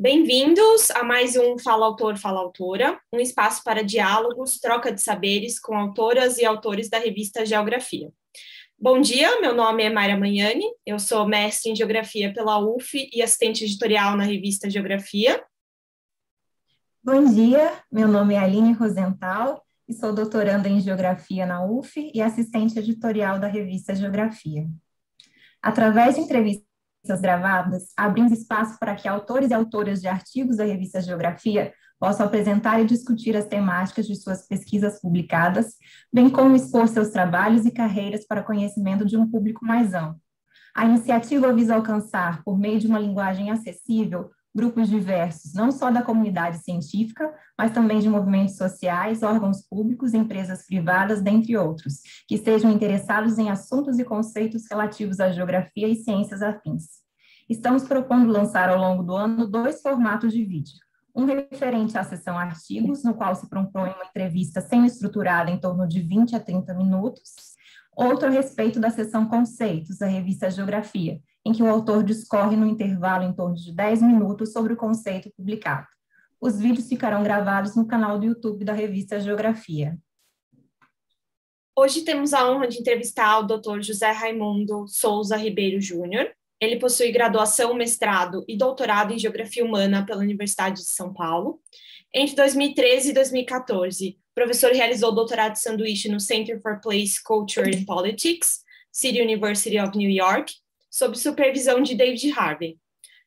Bem-vindos a mais um Fala Autor, Fala Autora, um espaço para diálogos, troca de saberes com autoras e autores da revista Geografia. Bom dia, meu nome é Mayra Magnani, eu sou mestre em Geografia pela UF e assistente editorial na revista Geografia. Bom dia, meu nome é Aline Rosenthal e sou doutoranda em Geografia na UF e assistente editorial da revista Geografia. Através de entrevistas gravadas, abrimos espaço para que autores e autoras de artigos da revista Geografia possam apresentar e discutir as temáticas de suas pesquisas publicadas, bem como expor seus trabalhos e carreiras para conhecimento de um público mais amplo. A iniciativa visa alcançar, por meio de uma linguagem acessível, grupos diversos, não só da comunidade científica, mas também de movimentos sociais, órgãos públicos, empresas privadas, dentre outros, que estejam interessados em assuntos e conceitos relativos à geografia e ciências afins. Estamos propondo lançar ao longo do ano 2 formatos de vídeo. Um referente à seção artigos, no qual se propõe uma entrevista semi-estruturada em torno de 20 a 30 minutos, outro a respeito da seção conceitos da revista Geografia, em que o autor discorre no intervalo em torno de 10 minutos sobre o conceito publicado. Os vídeos ficarão gravados no canal do YouTube da revista Geografia. Hoje temos a honra de entrevistar o Dr. José Raimundo Souza Ribeiro Júnior. Ele possui graduação, mestrado e doutorado em Geografia Humana pela Universidade de São Paulo. Entre 2013 e 2014, o professor realizou doutorado de sanduíche no Center for Place, Culture and Politics, City University of New York, sob supervisão de David Harvey.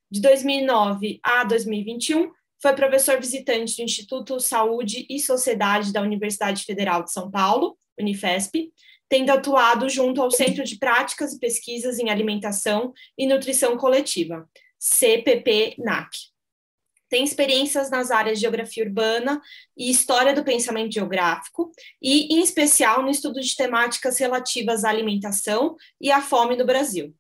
De 2009 a 2021, foi professor visitante do Instituto Saúde e Sociedade da Universidade Federal de São Paulo, Unifesp, tendo atuado junto ao Centro de Práticas e Pesquisas em Alimentação e Nutrição Coletiva, CPP-NAC. Tem experiências nas áreas de geografia urbana e história do pensamento geográfico, e, em especial, no estudo de temáticas relativas à alimentação e à fome no Brasil.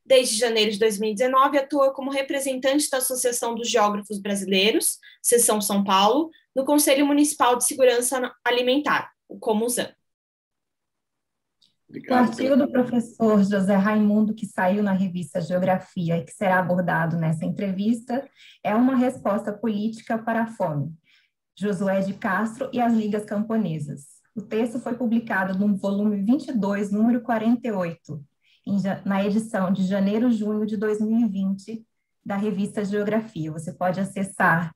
Desde janeiro de 2019, atua como representante da Associação dos Geógrafos Brasileiros, Seção São Paulo, no Conselho Municipal de Segurança Alimentar, o Comusan. O artigo do professor José Raimundo, que saiu na revista Geografia e que será abordado nessa entrevista, é uma resposta política para a fome, Josué de Castro e as Ligas Camponesas. O texto foi publicado no volume 22, número 48, na edição de janeiro-junho de 2020 da revista Geografia. Você pode acessar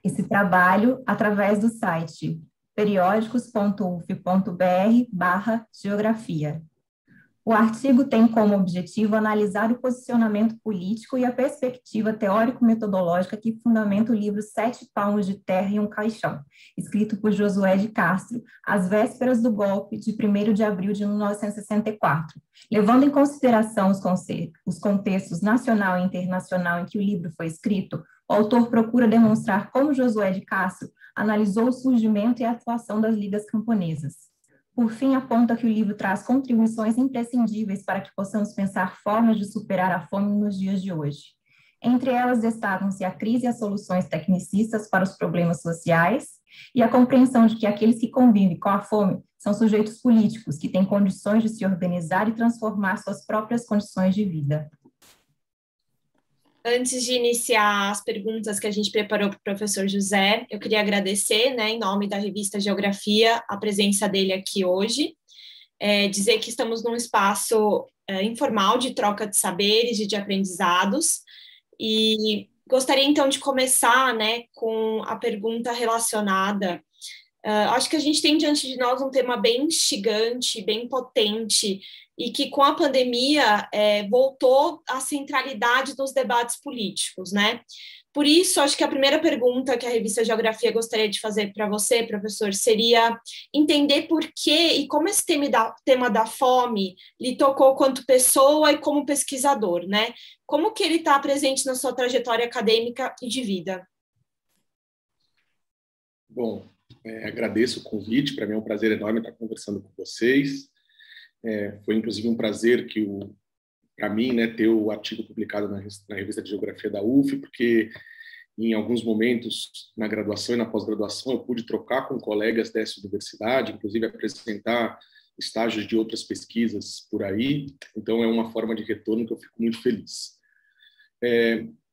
esse trabalho através do site periódicos.uf.br/geografia. O artigo tem como objetivo analisar o posicionamento político e a perspectiva teórico-metodológica que fundamenta o livro 7 Palmos de Terra e um Caixão, escrito por Josué de Castro, às vésperas do golpe de 1º de abril de 1964. Levando em consideração os contextos nacional e internacional em que o livro foi escrito, o autor procura demonstrar como Josué de Castro analisou o surgimento e a atuação das ligas camponesas. Por fim, aponta que o livro traz contribuições imprescindíveis para que possamos pensar formas de superar a fome nos dias de hoje. Entre elas, destacam-se a crise e as soluções tecnicistas para os problemas sociais e a compreensão de que aqueles que convivem com a fome são sujeitos políticos que têm condições de se organizar e transformar suas próprias condições de vida. Antes de iniciar as perguntas que a gente preparou para o professor José, eu queria agradecer, em nome da revista Geografia, a presença dele aqui hoje, dizer que estamos num espaço informal de troca de saberes e de aprendizados, e gostaria então de começar, com a pergunta relacionada. Acho que a gente tem diante de nós um tema bem instigante, bem potente, e que com a pandemia voltou à centralidade dos debates políticos, Por isso, acho que a primeira pergunta que a revista Geografia gostaria de fazer para você, professor, seria entender por que e como esse tema da fome lhe tocou quanto pessoa e como pesquisador, Como que ele está presente na sua trajetória acadêmica e de vida? Bom, agradeço o convite, para mim é um prazer enorme estar conversando com vocês. Foi inclusive um prazer para mim, ter o artigo publicado na revista de Geografia da UF, porque em alguns momentos na graduação e na pós-graduação eu pude trocar com colegas dessa universidade, inclusive apresentar estágios de outras pesquisas por aí. Então é uma forma de retorno que eu fico muito feliz.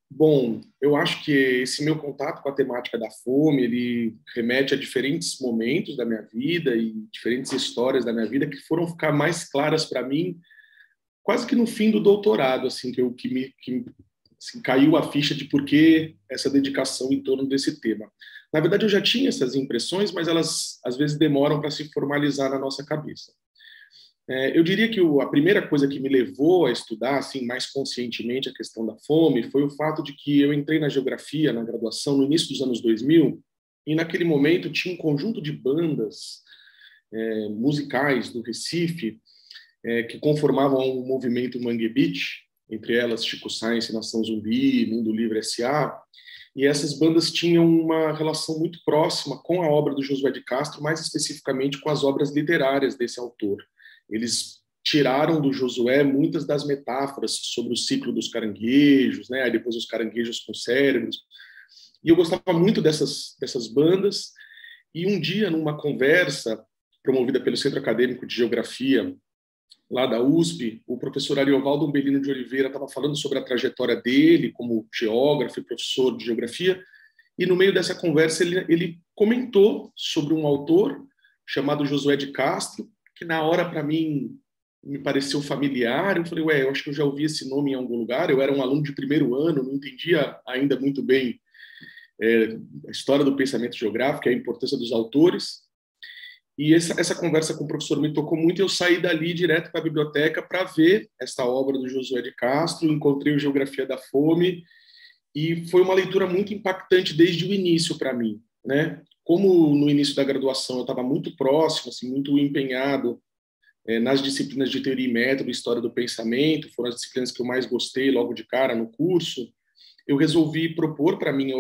Bom, eu acho que esse meu contato com a temática da fome, ele remete a diferentes momentos da minha vida e diferentes histórias da minha vida que foram ficar mais claras para mim quase que no fim do doutorado, assim, assim, caiu a ficha de por que essa dedicação em torno desse tema. Na verdade, eu já tinha essas impressões, mas elas às vezes demoram para se formalizar na nossa cabeça. Eu diria que a primeira coisa que me levou a estudar assim mais conscientemente a questão da fome foi o fato de que eu entrei na geografia, na graduação, no início dos anos 2000, e naquele momento tinha um conjunto de bandas musicais do Recife que conformavam um movimento Mangue Beat, entre elas Chico Science, Nação Zumbi, Mundo Livre S.A., e essas bandas tinham uma relação muito próxima com a obra do Josué de Castro, mais especificamente com as obras literárias desse autor. Eles tiraram do Josué muitas das metáforas sobre o ciclo dos caranguejos, né? Aí depois os caranguejos com cérebros. E eu gostava muito dessas bandas. E um dia, numa conversa promovida pelo Centro Acadêmico de Geografia, lá da USP, o professor Ariovaldo Umbelino de Oliveira estava falando sobre a trajetória dele como geógrafo e professor de geografia, e no meio dessa conversa ele comentou sobre um autor chamado Josué de Castro, que na hora, para mim, me pareceu familiar. Eu falei, eu acho que eu já ouvi esse nome em algum lugar. Eu era um aluno de primeiro ano, não entendia ainda muito bem a história do pensamento geográfico, a importância dos autores. E essa conversa com o professor me tocou muito, e eu saí dali direto para a biblioteca para ver esta obra do Josué de Castro, encontrei o Geografia da Fome, e foi uma leitura muito impactante desde o início para mim, né? Como no início da graduação eu estava muito próximo, assim, muito empenhado nas disciplinas de teoria e método, história do pensamento, foram as disciplinas que eu mais gostei logo de cara no curso, eu resolvi propor para a minha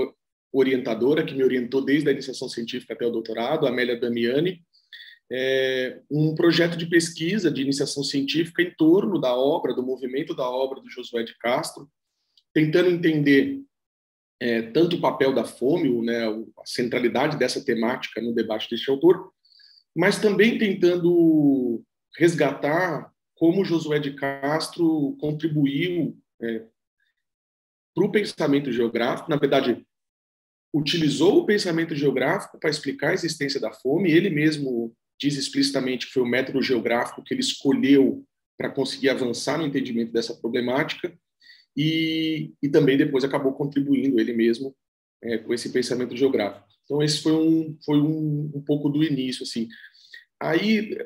orientadora, que me orientou desde a iniciação científica até o doutorado, a Amélia Damiani, um projeto de pesquisa de iniciação científica em torno da obra, do movimento da obra do Josué de Castro, tentando entender tanto o papel da fome, né, a centralidade dessa temática no debate deste autor, mas também tentando resgatar como Josué de Castro contribuiu para o pensamento geográfico, na verdade, utilizou o pensamento geográfico para explicar a existência da fome, ele mesmo diz explicitamente que foi o método geográfico que ele escolheu para conseguir avançar no entendimento dessa problemática, e também depois acabou contribuindo ele mesmo com esse pensamento geográfico. Então esse foi um pouco do início, assim. Aí,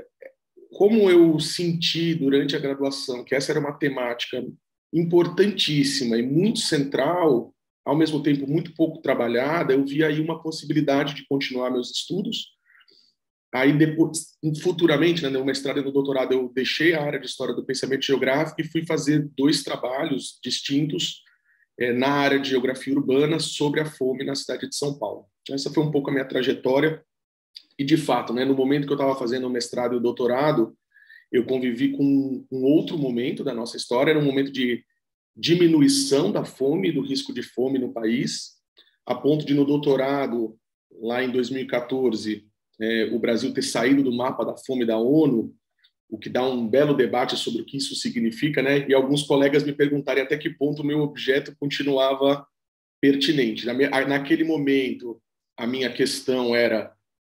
como eu senti durante a graduação que essa era uma temática importantíssima e muito central, ao mesmo tempo muito pouco trabalhada, eu vi aí uma possibilidade de continuar meus estudos. Aí depois, futuramente, né, no mestrado e no doutorado, eu deixei a área de história do pensamento geográfico e fui fazer 2 trabalhos distintos na área de geografia urbana sobre a fome na cidade de São Paulo. Essa foi um pouco a minha trajetória e, de fato, né, no momento que eu estava fazendo o mestrado e o doutorado, eu convivi com um outro momento da nossa história, era um momento de diminuição da fome, do risco de fome no país, a ponto de, no doutorado, lá em 2014, o Brasil ter saído do mapa da fome da ONU, o que dá um belo debate sobre o que isso significa, né? E alguns colegas me perguntarem até que ponto o meu objeto continuava pertinente. Naquele momento, a minha questão era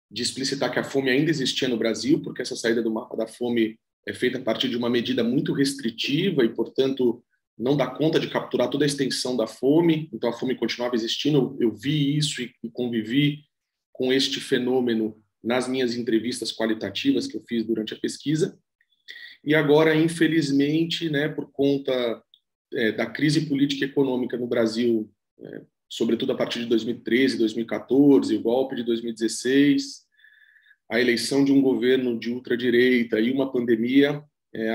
de explicitar que a fome ainda existia no Brasil, porque essa saída do mapa da fome é feita a partir de uma medida muito restritiva e, portanto, não dá conta de capturar toda a extensão da fome. Então, a fome continuava existindo. Eu vi isso e convivi com este fenômeno nas minhas entrevistas qualitativas que eu fiz durante a pesquisa. E agora, infelizmente, né, por conta da crise política e econômica no Brasil, sobretudo a partir de 2013, 2014, o golpe de 2016, a eleição de um governo de ultradireita e uma pandemia,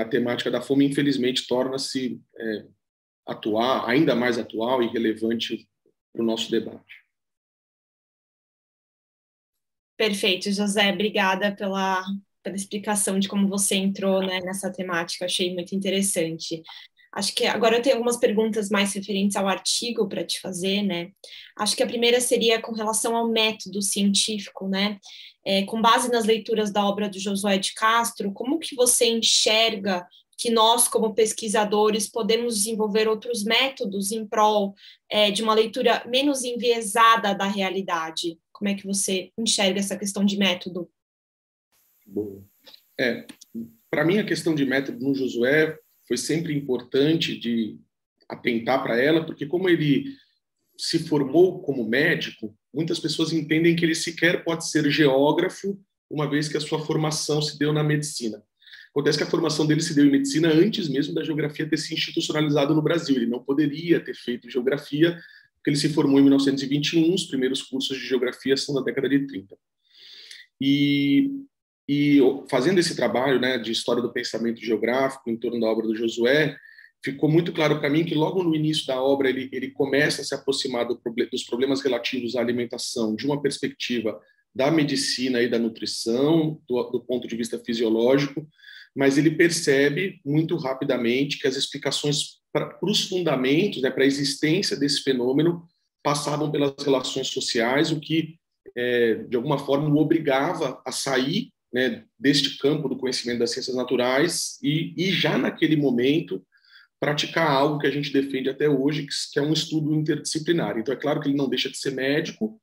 a temática da fome, infelizmente, torna-se ainda mais atual e relevante para o nosso debate. Perfeito, José. Obrigada pela explicação de como você entrou, né, nessa temática. Achei muito interessante. Acho que agora eu tenho algumas perguntas mais referentes ao artigo para te fazer, né? Acho que a primeira seria com relação ao método científico, né? Com base nas leituras da obra do Josué de Castro, como que você enxerga que nós, como pesquisadores, podemos desenvolver outros métodos em prol de uma leitura menos enviesada da realidade? Como é que você enxerga essa questão de método? Boa. Para mim, a questão de método no Josué foi sempre importante de atentar para ela, porque como ele se formou como médico, muitas pessoas entendem que ele sequer pode ser geógrafo, uma vez que a sua formação se deu na medicina. Acontece que a formação dele se deu em medicina antes mesmo da geografia ter se institucionalizado no Brasil. Ele não poderia ter feito geografia, porque ele se formou em 1921, os primeiros cursos de geografia são da década de 30. E fazendo esse trabalho, né, de história do pensamento geográfico em torno da obra do Josué, ficou muito claro para mim que logo no início da obra ele começa a se aproximar dos problemas relativos à alimentação de uma perspectiva da medicina e da nutrição, do ponto de vista fisiológico, mas ele percebe muito rapidamente que as explicações para os fundamentos, né, para a existência desse fenômeno, passavam pelas relações sociais, o que, de alguma forma, o obrigava a sair, né, deste campo do conhecimento das ciências naturais e já naquele momento praticar algo que a gente defende até hoje, que é um estudo interdisciplinar. Então, é claro que ele não deixa de ser médico.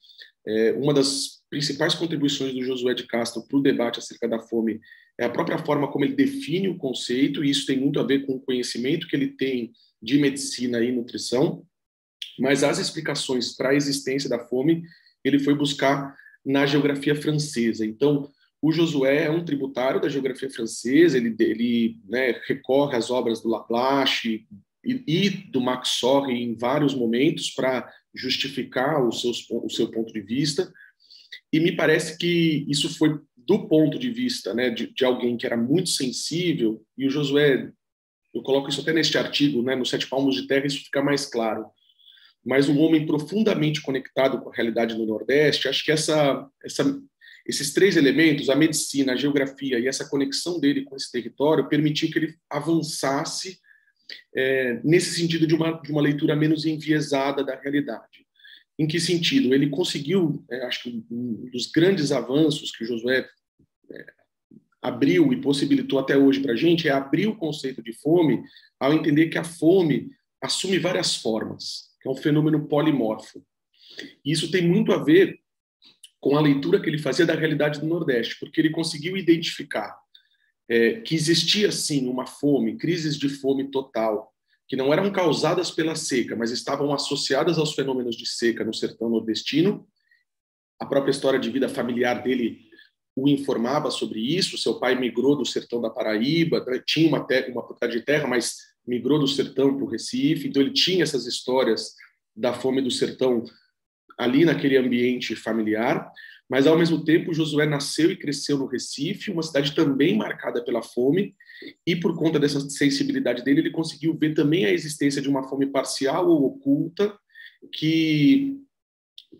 Uma das principais contribuições do Josué de Castro para o debate acerca da fome é a própria forma como ele define o conceito, e isso tem muito a ver com o conhecimento que ele tem de medicina e nutrição, mas as explicações para a existência da fome ele foi buscar na geografia francesa. Então, o Josué é um tributário da geografia francesa, ele né, recorre às obras do Laplace e do Max Sorre em vários momentos para justificar o seu ponto de vista, e me parece que isso foi do ponto de vista, né, de alguém que era muito sensível, e o Josué, eu coloco isso até neste artigo, né, no Sete Palmos de Terra, isso fica mais claro, mas um homem profundamente conectado com a realidade do Nordeste. Acho que esses três elementos, a medicina, a geografia e essa conexão dele com esse território, permitiu que ele avançasse nesse sentido de uma leitura menos enviesada da realidade. Em que sentido? Ele conseguiu, acho que um dos grandes avanços que o Josué abriu e possibilitou até hoje para a gente é abrir o conceito de fome ao entender que a fome assume várias formas, que é um fenômeno polimorfo. E isso tem muito a ver com a leitura que ele fazia da realidade do Nordeste, porque ele conseguiu identificar que existia, sim, uma fome, crises de fome total, que não eram causadas pela seca, mas estavam associadas aos fenômenos de seca no sertão nordestino. A própria história de vida familiar dele o informava sobre isso. Seu pai migrou do sertão da Paraíba, tinha uma propriedade de terra, mas migrou do sertão para o Recife, então ele tinha essas histórias da fome do sertão ali naquele ambiente familiar, mas ao mesmo tempo Josué nasceu e cresceu no Recife, uma cidade também marcada pela fome, e por conta dessa sensibilidade dele, ele conseguiu ver também a existência de uma fome parcial ou oculta que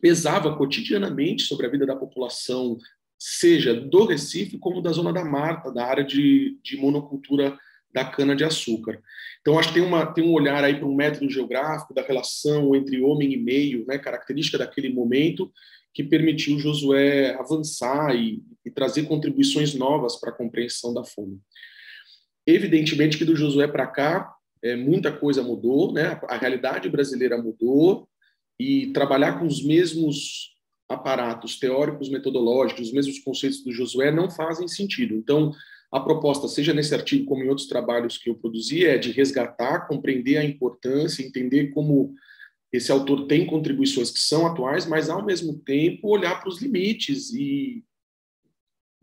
pesava cotidianamente sobre a vida da população, seja do Recife como da Zona da Mata, da área de monocultura da cana-de-açúcar. Então, acho que tem um olhar aí para um método geográfico da relação entre homem e meio, né, característica daquele momento, que permitiu Josué avançar e trazer contribuições novas para a compreensão da fome. Evidentemente que do Josué para cá, muita coisa mudou, né? A realidade brasileira mudou, e trabalhar com os mesmos aparatos teóricos, metodológicos, os mesmos conceitos do Josué não fazem sentido. Então, a proposta, seja nesse artigo como em outros trabalhos que eu produzi, é de resgatar, compreender a importância, entender como esse autor tem contribuições que são atuais, mas, ao mesmo tempo, olhar para os limites e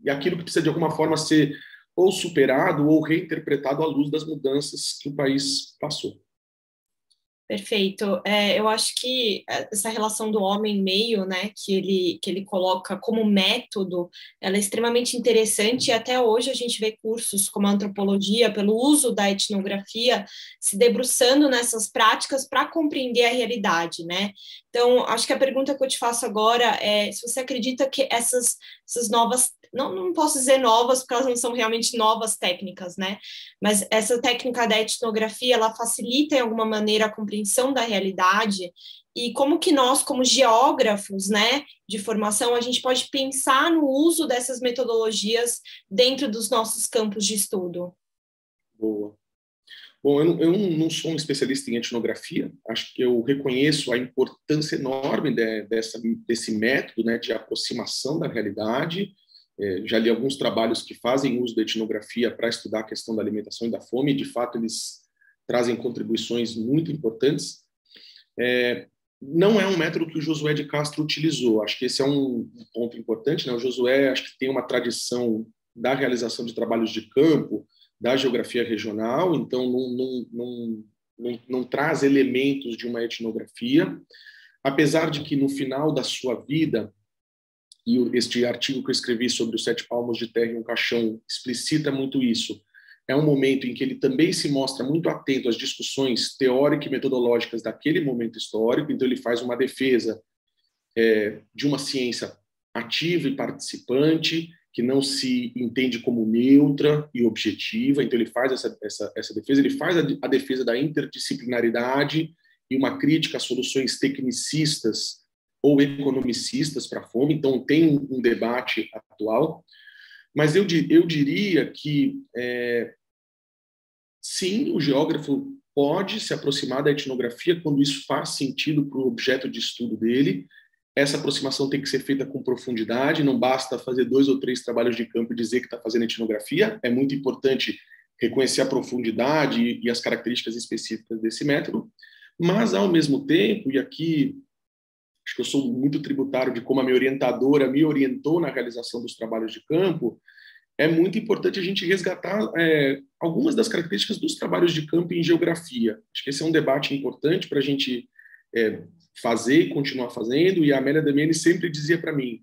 aquilo que precisa, de alguma forma, ser ou superado ou reinterpretado à luz das mudanças que o país passou. Perfeito. Eu acho que essa relação do homem-meio, né, que ele coloca como método, ela é extremamente interessante, e até hoje a gente vê cursos como a antropologia, pelo uso da etnografia, se debruçando nessas práticas para compreender a realidade, né? Então, acho que a pergunta que eu te faço agora é se você acredita que essas novas, não posso dizer novas, porque elas não são realmente novas técnicas, né? Mas essa técnica da etnografia, ela facilita, em alguma maneira, a compreensão da realidade, e como que nós, como geógrafos, né, de formação, a gente pode pensar no uso dessas metodologias dentro dos nossos campos de estudo? Boa. Bom, eu não sou um especialista em etnografia, acho que eu reconheço a importância enorme desse método, né, de aproximação da realidade. Já li alguns trabalhos que fazem uso da etnografia para estudar a questão da alimentação e da fome, e de fato eles trazem contribuições muito importantes. Não é um método que o Josué de Castro utilizou, acho que esse é um ponto importante, né? O Josué, acho que tem uma tradição da realização de trabalhos de campo, da geografia regional, então não traz elementos de uma etnografia, apesar de que no final da sua vida, e este artigo que eu escrevi sobre os 7 palmos de terra e um caixão explicita muito isso, é um momento em que ele também se mostra muito atento às discussões teóricas e metodológicas daquele momento histórico, então ele faz uma defesa de uma ciência ativa e participante, que não se entende como neutra e objetiva, então ele faz essa defesa, ele faz a defesa da interdisciplinaridade e uma crítica a soluções tecnicistas ou economicistas para a fome, então tem um debate atual, mas eu diria que, sim, o geógrafo pode se aproximar da etnografia quando isso faz sentido para o objeto de estudo dele. Essa aproximação tem que ser feita com profundidade, não basta fazer 2 ou 3 trabalhos de campo e dizer que está fazendo etnografia, é muito importante reconhecer a profundidade e as características específicas desse método, mas, ao mesmo tempo, e aqui acho que eu sou muito tributário de como a minha orientadora me orientou na realização dos trabalhos de campo, é muito importante a gente resgatar algumas das características dos trabalhos de campo em geografia. Acho que esse é um debate importante para a gente fazer e continuar fazendo, e a Amélia Damiani sempre dizia para mim,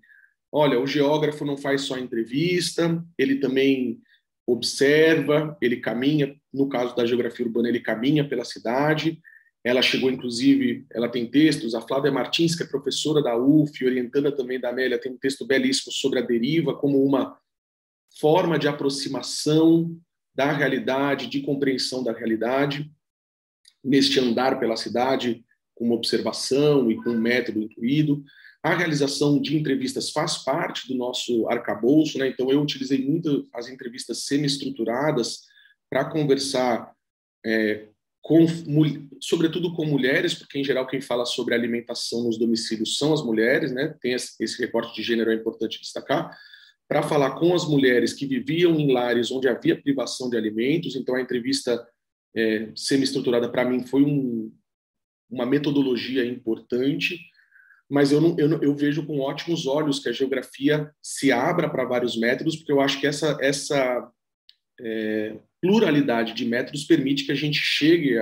olha, o geógrafo não faz só entrevista, ele também observa, ele caminha, no caso da geografia urbana, ele caminha pela cidade. Ela chegou, inclusive, ela tem textos, a Flávia Martins, que é professora da UF, orientanda também da Amélia, tem um texto belíssimo sobre a deriva como uma forma de aproximação da realidade, de compreensão da realidade, neste andar pela cidade, com uma observação e com um método incluído. A realização de entrevistas faz parte do nosso arcabouço, né? Então eu utilizei muito as entrevistas semi-estruturadas para conversar sobretudo com mulheres, porque em geral quem fala sobre alimentação nos domicílios são as mulheres, né? Tem esse recorte de gênero, é importante destacar, para falar com as mulheres que viviam em lares onde havia privação de alimentos. Então a entrevista semi-estruturada para mim foi uma metodologia importante, mas eu vejo com ótimos olhos que a geografia se abra para vários métodos, porque eu acho que essa pluralidade de métodos permite que a gente chegue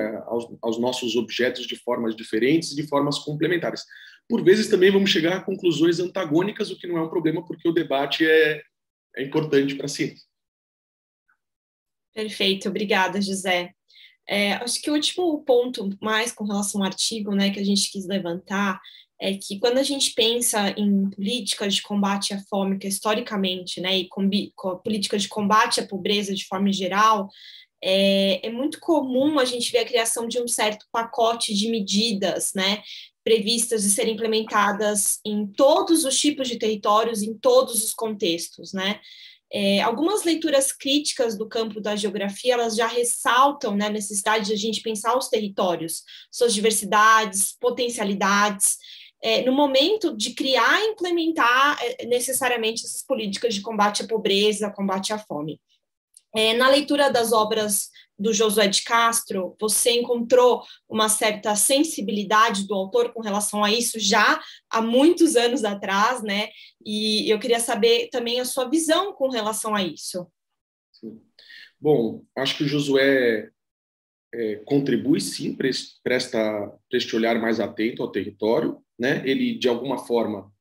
aos nossos objetos de formas diferentes e de formas complementares. Por vezes também vamos chegar a conclusões antagônicas, o que não é um problema, porque o debate é importante para a ciência. Perfeito, obrigada, José. Acho que o último ponto, mais com relação ao artigo, né, que a gente quis levantar, é que quando a gente pensa em políticas de combate à fome, que historicamente, né, e com política de combate à pobreza de forma geral, é muito comum a gente ver a criação de um certo pacote de medidas, né, previstas de serem implementadas em todos os tipos de territórios, em todos os contextos, né. Algumas leituras críticas do campo da geografia, elas já ressaltam, né, a necessidade de a gente pensar os territórios, suas diversidades, potencialidades, no momento de criar e implementar necessariamente essas políticas de combate à pobreza, combate à fome. Na leitura das obras do Josué de Castro, você encontrou uma certa sensibilidade do autor com relação a isso já há muitos anos atrás, né? E eu queria saber também a sua visão com relação a isso. Sim. Bom, acho que o Josué contribui, sim, para este olhar mais atento ao território, né? Ele, de alguma forma,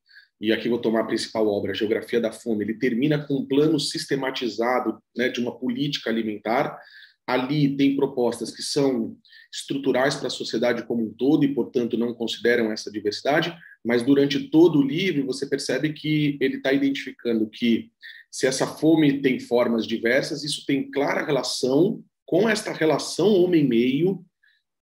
e aqui vou tomar a principal obra, a Geografia da Fome, ele termina com um plano sistematizado, né, de uma política alimentar. Ali tem propostas que são estruturais para a sociedade como um todo e, portanto, não consideram essa diversidade, mas durante todo o livro você percebe que ele está identificando que, se essa fome tem formas diversas, isso tem clara relação com esta relação homem-meio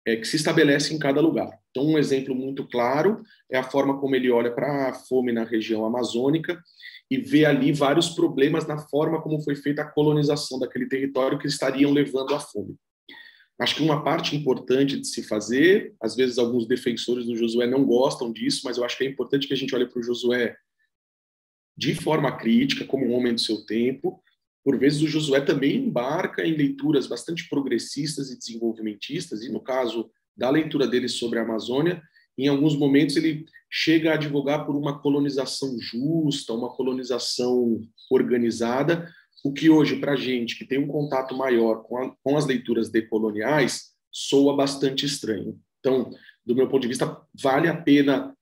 que se estabelece em cada lugar. Então, um exemplo muito claro é a forma como ele olha para a fome na região amazônica e vê ali vários problemas na forma como foi feita a colonização daquele território que estariam levando à fome. Acho que uma parte importante de se fazer, às vezes alguns defensores do Josué não gostam disso, mas eu acho que é importante que a gente olhe para o Josué de forma crítica, como um homem do seu tempo. Por vezes o Josué também embarca em leituras bastante progressistas e desenvolvimentistas, e no caso da leitura dele sobre a Amazônia, em alguns momentos ele chega a advogar por uma colonização justa, uma colonização organizada, o que hoje, para a gente que tem um contato maior com as leituras decoloniais, soa bastante estranho. Então, do meu ponto de vista, vale a pena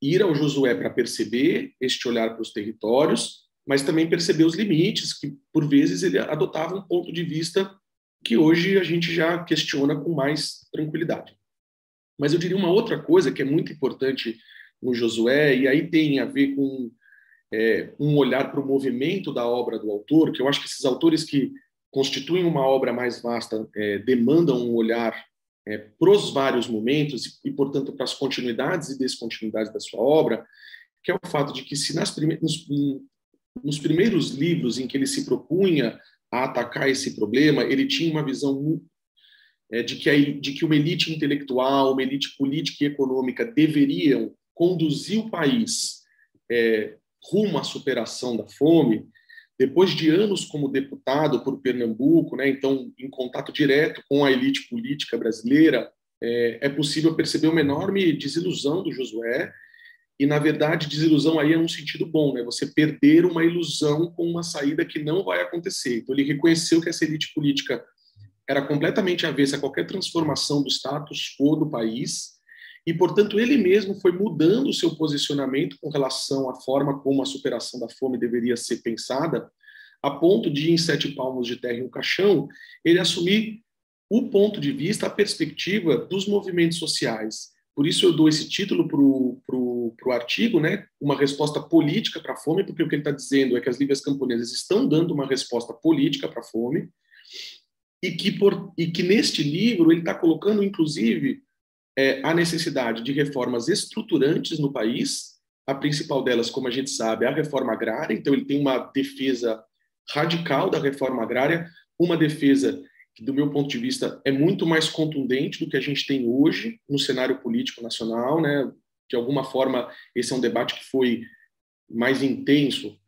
ir ao Josué para perceber este olhar para os territórios, mas também perceber os limites, que por vezes ele adotava um ponto de vista que hoje a gente já questiona com mais tranquilidade. Mas eu diria uma outra coisa que é muito importante no Josué, e aí tem a ver com um olhar para o movimento da obra do autor, que eu acho que esses autores que constituem uma obra mais vasta demandam um olhar para os vários momentos e, portanto, para as continuidades e descontinuidades da sua obra, que é o fato de que se nos primeiros livros em que ele se propunha a atacar esse problema, ele tinha uma visão de que uma elite intelectual, uma elite política e econômica deveriam conduzir o país rumo à superação da fome. Depois de anos como deputado por Pernambuco, né, então em contato direto com a elite política brasileira, é possível perceber uma enorme desilusão do Josué, e, na verdade, desilusão aí é um sentido bom, né? Você perder uma ilusão com uma saída que não vai acontecer. Então, ele reconheceu que essa elite política era completamente avessa a qualquer transformação do status quo do país e, portanto, ele mesmo foi mudando o seu posicionamento com relação à forma como a superação da fome deveria ser pensada, a ponto de, em 7 palmos de terra e um caixão, ele assumir o ponto de vista, a perspectiva dos movimentos sociais. Por isso eu dou esse título para o artigo, né? Uma resposta política para a fome, porque o que ele está dizendo é que as ligas camponesas estão dando uma resposta política para a fome e que neste livro ele está colocando, inclusive, a necessidade de reformas estruturantes no país. A principal delas, como a gente sabe, é a reforma agrária. Então ele tem uma defesa radical da reforma agrária, uma defesa que, do meu ponto de vista, é muito mais contundente do que a gente tem hoje no cenário político nacional, né? De alguma forma, esse é um debate que foi mais intenso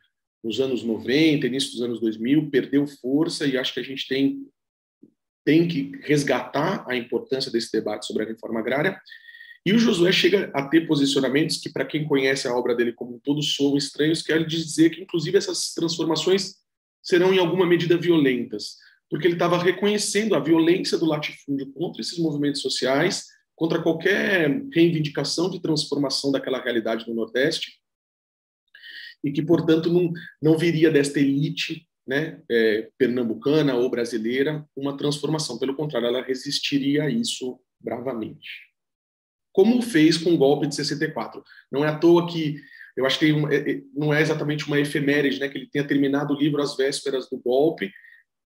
nos anos 90, início dos anos 2000, perdeu força, e acho que a gente tem que resgatar a importância desse debate sobre a reforma agrária. E o Josué chega a ter posicionamentos que, para quem conhece a obra dele como um todo, soam estranhos, que é ele dizer que, inclusive, essas transformações serão, em alguma medida, violentas, porque ele estava reconhecendo a violência do latifúndio contra esses movimentos sociais, contra qualquer reivindicação de transformação daquela realidade no Nordeste, e que, portanto, não viria desta elite, né, pernambucana ou brasileira uma transformação. Pelo contrário, ela resistiria a isso bravamente. Como fez com o golpe de 64. Não é à toa que eu acho que não é exatamente uma efeméride, né, que ele tenha terminado o livro às vésperas do golpe.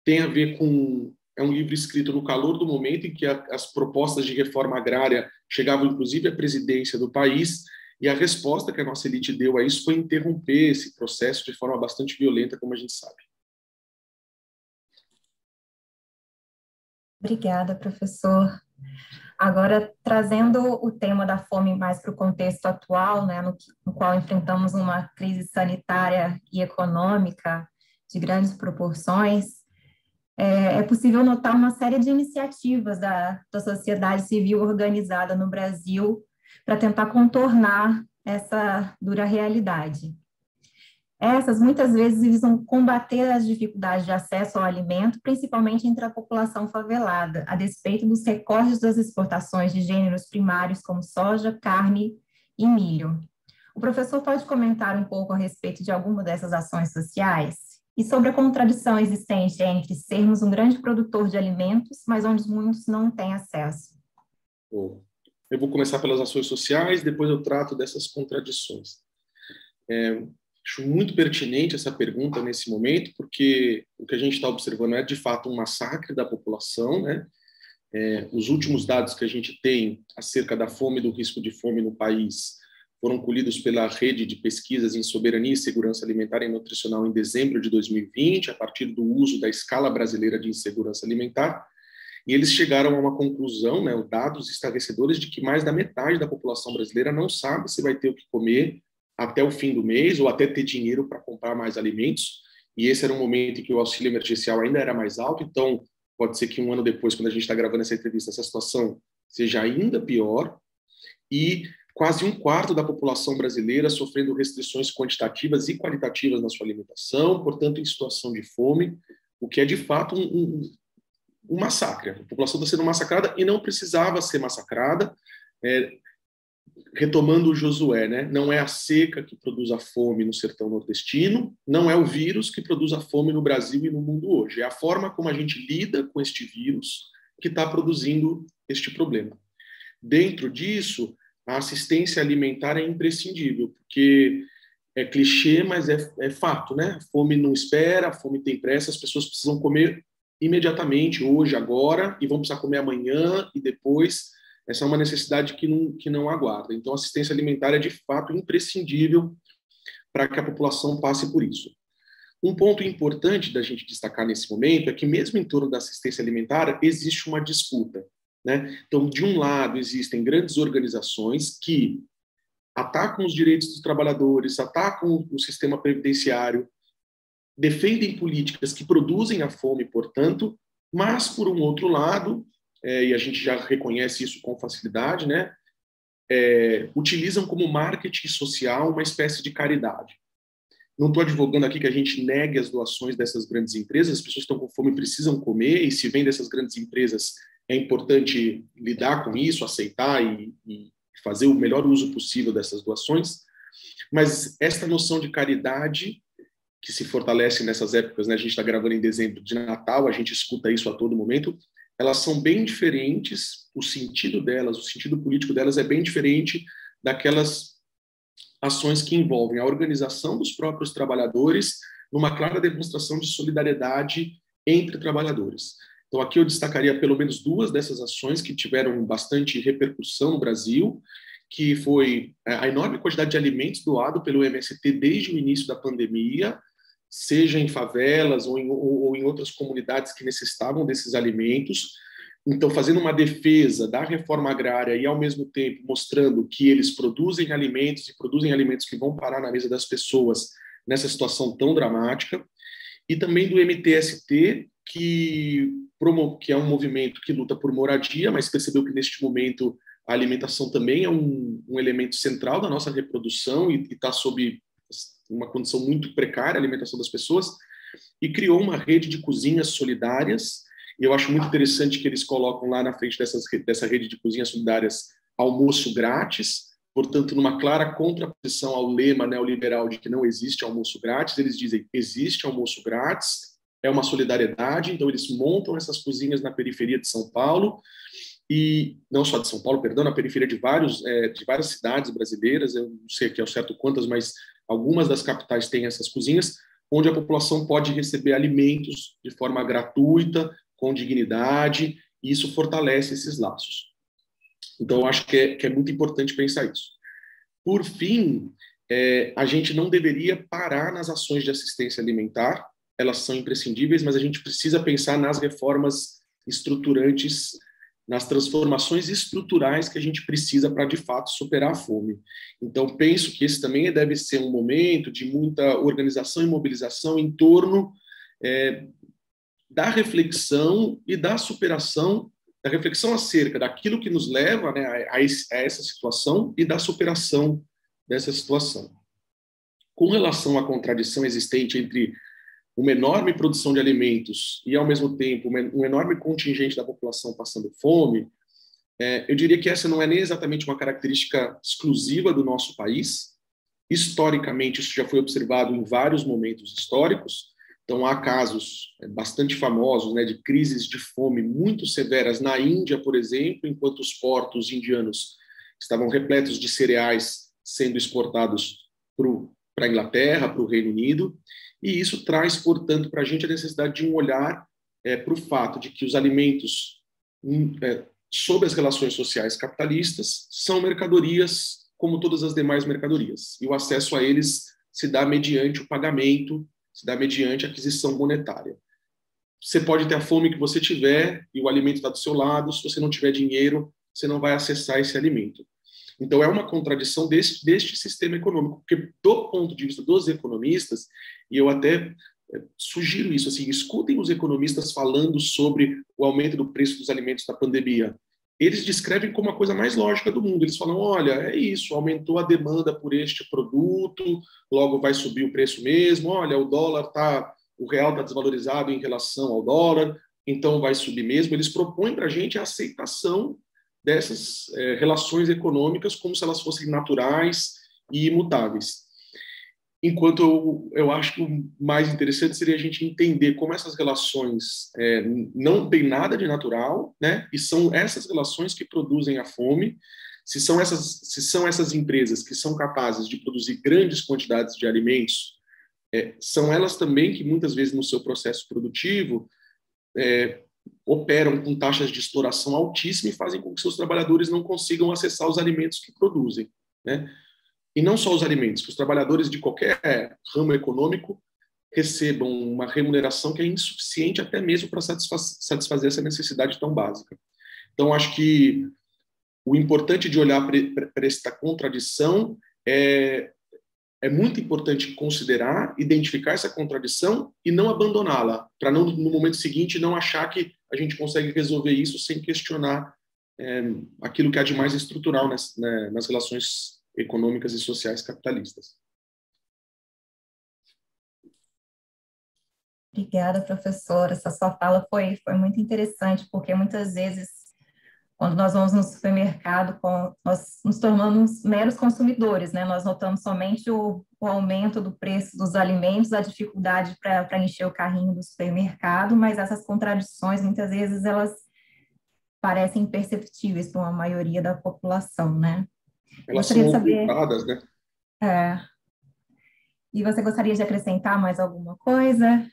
Tem a ver com... É um livro escrito no calor do momento em que as propostas de reforma agrária chegavam, inclusive, à presidência do país, e a resposta que a nossa elite deu a isso foi interromper esse processo de forma bastante violenta, como a gente sabe. Obrigada, professor. Agora, trazendo o tema da fome mais para o contexto atual, né, no qual enfrentamos uma crise sanitária e econômica de grandes proporções, é possível notar uma série de iniciativas da sociedade civil organizada no Brasil para tentar contornar essa dura realidade. Essas, muitas vezes, visam combater as dificuldades de acesso ao alimento, principalmente entre a população favelada, a despeito dos recortes das exportações de gêneros primários como soja, carne e milho. O professor pode comentar um pouco a respeito de alguma dessas ações sociais? E sobre a contradição existente entre sermos um grande produtor de alimentos, mas onde muitos não têm acesso? Bom, eu vou começar pelas ações sociais, depois eu trato dessas contradições. Acho muito pertinente essa pergunta nesse momento, porque o que a gente está observando é, de fato, um massacre da população, né? Os últimos dados que a gente tem acerca da fome e do risco de fome no país foram colhidos pela Rede de Pesquisas em Soberania e Segurança Alimentar e Nutricional em dezembro de 2020, a partir do uso da Escala Brasileira de Insegurança Alimentar, E eles chegaram a uma conclusão, né, dados estarrecedores, de que mais da metade da população brasileira não sabe se vai ter o que comer até o fim do mês ou até ter dinheiro para comprar mais alimentos. E esse era um momento em que o auxílio emergencial ainda era mais alto, então pode ser que um ano depois, quando a gente está gravando essa entrevista, essa situação seja ainda pior. E quase um quarto da população brasileira sofrendo restrições quantitativas e qualitativas na sua alimentação, portanto, em situação de fome, o que é, de fato, um massacre. A população está sendo massacrada e não precisava ser massacrada. Retomando o Josué, né? Não é a seca que produz a fome no sertão nordestino, não é o vírus que produz a fome no Brasil e no mundo hoje. É a forma como a gente lida com este vírus que está produzindo este problema. Dentro disso, a assistência alimentar é imprescindível, porque é clichê, mas é fato, né? A fome não espera, a fome tem pressa, as pessoas precisam comer imediatamente, hoje, agora, e vão precisar comer amanhã e depois. Essa é uma necessidade que não aguarda. Então, a assistência alimentar é, de fato, imprescindível para que a população passe por isso. Um ponto importante da gente destacar nesse momento é que, mesmo em torno da assistência alimentar, existe uma disputa, né? Então, de um lado, existem grandes organizações que atacam os direitos dos trabalhadores, atacam o sistema previdenciário, defendem políticas que produzem a fome, portanto, mas, por um outro lado, e a gente já reconhece isso com facilidade, né? Utilizam como marketing social uma espécie de caridade. Não estou advogando aqui que a gente negue as doações dessas grandes empresas, as pessoas que estão com fome precisam comer, e se vem dessas grandes empresas, é importante lidar com isso, aceitar e fazer o melhor uso possível dessas doações, mas esta noção de caridade, que se fortalece nessas épocas, né? A gente está gravando em dezembro de Natal, a gente escuta isso a todo momento, elas são bem diferentes, o sentido delas, o sentido político delas é bem diferente daquelas ações que envolvem a organização dos próprios trabalhadores numa clara demonstração de solidariedade entre trabalhadores. Então, aqui eu destacaria pelo menos duas dessas ações que tiveram bastante repercussão no Brasil, que foi a enorme quantidade de alimentos doado pelo MST desde o início da pandemia, seja em favelas ou em outras comunidades que necessitavam desses alimentos. Então, fazendo uma defesa da reforma agrária e, ao mesmo tempo, mostrando que eles produzem alimentos e produzem alimentos que vão parar na mesa das pessoas nessa situação tão dramática. E também do MTST, que é um movimento que luta por moradia, mas percebeu que, neste momento, a alimentação também é um elemento central da nossa reprodução e está sob uma condição muito precária, a alimentação das pessoas, e criou uma rede de cozinhas solidárias. E eu acho muito interessante que eles colocam lá na frente dessa rede de cozinhas solidárias almoço grátis, portanto, numa clara contraposição ao lema neoliberal de que não existe almoço grátis. Eles dizem existe almoço grátis, é uma solidariedade. Então, eles montam essas cozinhas na periferia de São Paulo, e não só de São Paulo, perdão, na periferia de várias cidades brasileiras. Eu não sei aqui ao certo quantas, mas algumas das capitais têm essas cozinhas, onde a população pode receber alimentos de forma gratuita, com dignidade, e isso fortalece esses laços. Então, eu acho que é muito importante pensar isso. Por fim, a gente não deveria parar nas ações de assistência alimentar, elas são imprescindíveis, mas a gente precisa pensar nas reformas estruturantes, nas transformações estruturais que a gente precisa para, de fato, superar a fome. Então, penso que esse também deve ser um momento de muita organização e mobilização em torno da reflexão e da superação, da reflexão acerca daquilo que nos leva, né, a essa situação e da superação dessa situação. Com relação à contradição existente entre uma enorme produção de alimentos e, ao mesmo tempo, um enorme contingente da população passando fome, eu diria que essa não é nem exatamente uma característica exclusiva do nosso país. Historicamente, isso já foi observado em vários momentos históricos. Então, há casos bastante famosos, né, de crises de fome muito severas na Índia, por exemplo, enquanto os portos indianos estavam repletos de cereais sendo exportados para a Inglaterra, para o Reino Unido. E isso traz, portanto, para a gente a necessidade de um olhar para o fato de que os alimentos, sob as relações sociais capitalistas, são mercadorias como todas as demais mercadorias. E o acesso a eles se dá mediante o pagamento, se dá mediante a aquisição monetária. você pode ter a fome que você tiver e o alimento está do seu lado. Se você não tiver dinheiro, você não vai acessar esse alimento. Então, é uma contradição deste sistema econômico, porque do ponto de vista dos economistas, e eu até sugiro isso, assim, escutem os economistas falando sobre o aumento do preço dos alimentos na pandemia. Eles descrevem como a coisa mais lógica do mundo. Eles falam, olha, é isso, aumentou a demanda por este produto, logo vai subir o preço mesmo, olha, o real está desvalorizado em relação ao dólar, então vai subir mesmo. Eles propõem para a gente a aceitação dessas relações econômicas como se elas fossem naturais e imutáveis. Enquanto eu acho que o mais interessante seria a gente entender como essas relações não têm nada de natural, né? E são essas relações que produzem a fome. Se são essas empresas que são capazes de produzir grandes quantidades de alimentos, são elas também que muitas vezes no seu processo produtivo operam com taxas de exploração altíssimas e fazem com que seus trabalhadores não consigam acessar os alimentos que produzem, né? E não só os alimentos, que os trabalhadores de qualquer ramo econômico recebam uma remuneração que é insuficiente até mesmo para satisfazer essa necessidade tão básica. Então, acho que o importante de olhar para esta contradição é muito importante considerar, identificar essa contradição e não abandoná-la, para não, no momento seguinte, não achar que a gente consegue resolver isso sem questionar aquilo que há de mais estrutural nas relações econômicas e sociais capitalistas. Obrigada, professora. Essa sua fala foi muito interessante, porque muitas vezes, quando nós vamos no supermercado, nós nos tornamos meros consumidores, né? Nós notamos somente o aumento do preço dos alimentos, a dificuldade para encher o carrinho do supermercado, mas essas contradições, muitas vezes, elas parecem imperceptíveis para uma maioria da população, né? Elas são ocultadas, né? E você gostaria de acrescentar mais alguma coisa?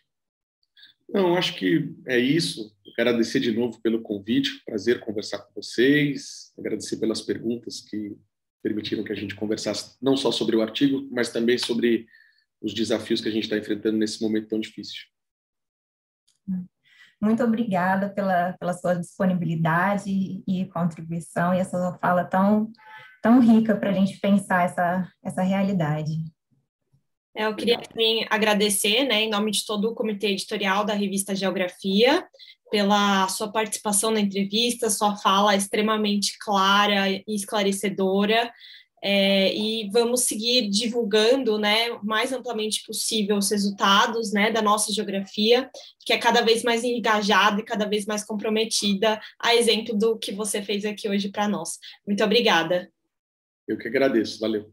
Não, acho que é isso. Eu quero agradecer de novo pelo convite, prazer conversar com vocês, agradecer pelas perguntas que permitiram que a gente conversasse não só sobre o artigo, mas também sobre os desafios que a gente está enfrentando nesse momento tão difícil. Muito obrigada pela sua disponibilidade e contribuição, e essa fala tão rica para a gente pensar essa realidade. Eu queria também agradecer, né, em nome de todo o comitê editorial da revista Geografia, pela sua participação na entrevista, sua fala extremamente clara e esclarecedora, e vamos seguir divulgando, né, o mais amplamente possível os resultados, né, da nossa geografia, que é cada vez mais engajada e cada vez mais comprometida, a exemplo do que você fez aqui hoje para nós. Muito obrigada. Eu que agradeço. Valeu.